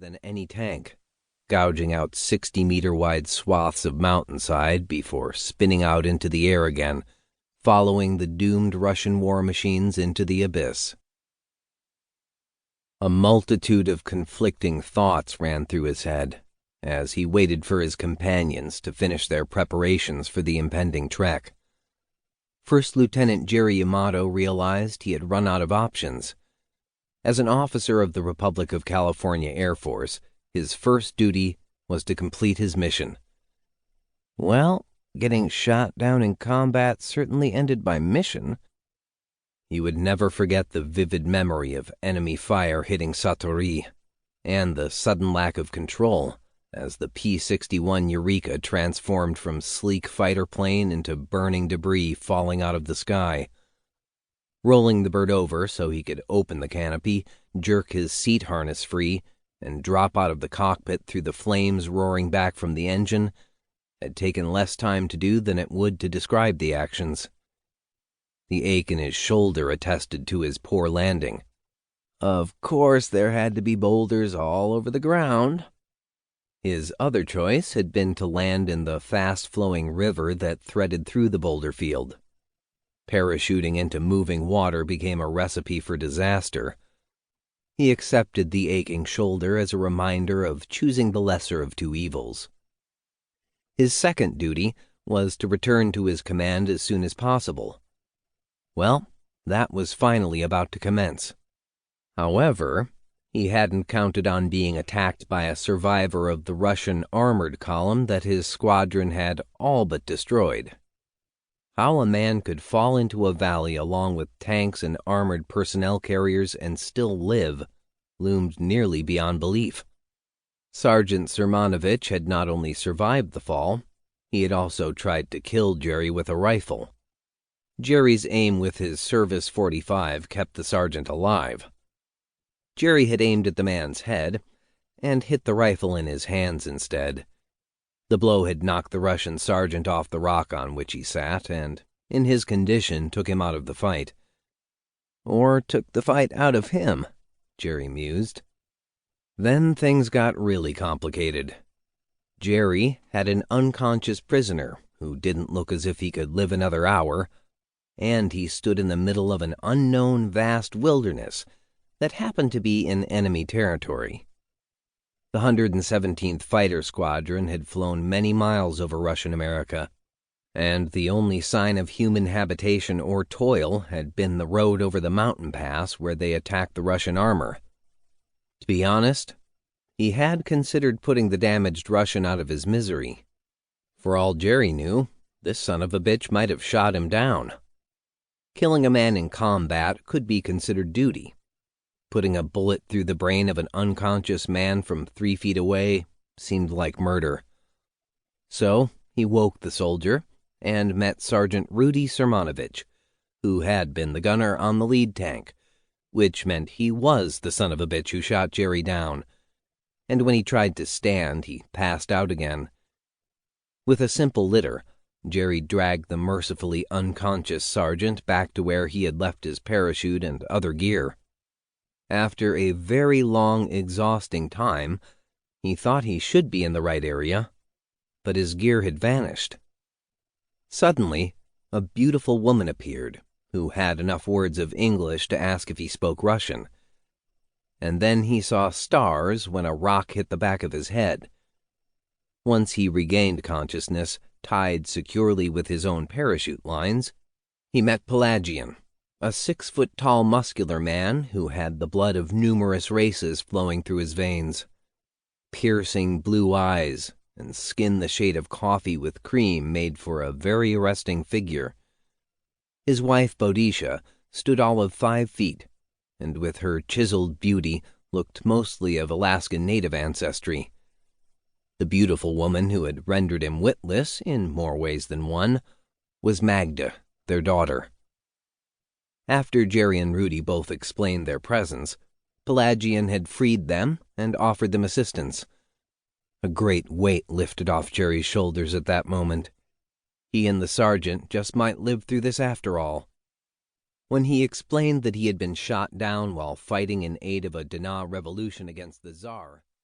than any tank, gouging out 60-meter-wide swaths of mountainside before spinning out into the air again, following the doomed Russian war machines into the abyss. A multitude of conflicting thoughts ran through his head as he waited for his companions to finish their preparations for the impending trek. First Lieutenant Gerald Yamato realized he had run out of options. As an officer of the Republic of California Air Force, his first duty was to complete his mission. Well, getting shot down in combat certainly ended my mission. He would never forget the vivid memory of enemy fire hitting Satori, and the sudden lack of control as the P-61 Eureka transformed from sleek fighter plane into burning debris falling out of the sky. Rolling the bird over so he could open the canopy, jerk his seat harness free, and drop out of the cockpit through the flames roaring back from the engine had taken less time to do than it would to describe the actions. The ache in his shoulder attested to his poor landing. Of course, there had to be boulders all over the ground. His other choice had been to land in the fast-flowing river that threaded through the boulder field. Parachuting into moving water became a recipe for disaster. He accepted the aching shoulder as a reminder of choosing the lesser of two evils. His second duty was to return to his command as soon as possible. Well, that was finally about to commence. However, he hadn't counted on being attacked by a survivor of the Russian armored column that his squadron had all but destroyed. How a man could fall into a valley along with tanks and armored personnel carriers and still live loomed nearly beyond belief. Sergeant Sermanovich had not only survived the fall, he had also tried to kill Jerry with a rifle. Jerry's aim with his Service 45 kept the sergeant alive. Jerry had aimed at the man's head and hit the rifle in his hands instead. The blow had knocked the Russian sergeant off the rock on which he sat and, in his condition, took him out of the fight. Or took the fight out of him, Jerry mused. Then things got really complicated. Jerry had an unconscious prisoner who didn't look as if he could live another hour, and he stood in the middle of an unknown vast wilderness that happened to be in enemy territory. The 117th Fighter Squadron had flown many miles over Russian America, and the only sign of human habitation or toil had been the road over the mountain pass where they attacked the Russian armor. To be honest, he had considered putting the damaged Russian out of his misery. For all Jerry knew, this son of a bitch might have shot him down. Killing a man in combat could be considered duty. Putting a bullet through the brain of an unconscious man from 3 feet away seemed like murder. So he woke the soldier and met Sergeant Rudy Sermanovich, who had been the gunner on the lead tank, which meant he was the son of a bitch who shot Jerry down, and when he tried to stand, he passed out again. With a simple litter, Jerry dragged the mercifully unconscious sergeant back to where he had left his parachute and other gear. After a very long, exhausting time, he thought he should be in the right area, but his gear had vanished. Suddenly, a beautiful woman appeared, who had enough words of English to ask if he spoke Russian. And then he saw stars when a rock hit the back of his head. Once he regained consciousness, tied securely with his own parachute lines, he met Pelagian, a 6-foot-tall muscular man who had the blood of numerous races flowing through his veins. Piercing blue eyes and skin the shade of coffee with cream made for a very arresting figure. His wife, Boudicca, stood all of 5 feet, and with her chiseled beauty looked mostly of Alaskan native ancestry. The beautiful woman who had rendered him witless in more ways than one was Magda, their daughter. After Jerry and Rudy both explained their presence, Pelagian had freed them and offered them assistance. A great weight lifted off Jerry's shoulders at that moment. He and the sergeant just might live through this after all. When he explained that he had been shot down while fighting in aid of a Dene revolution against the Tsar,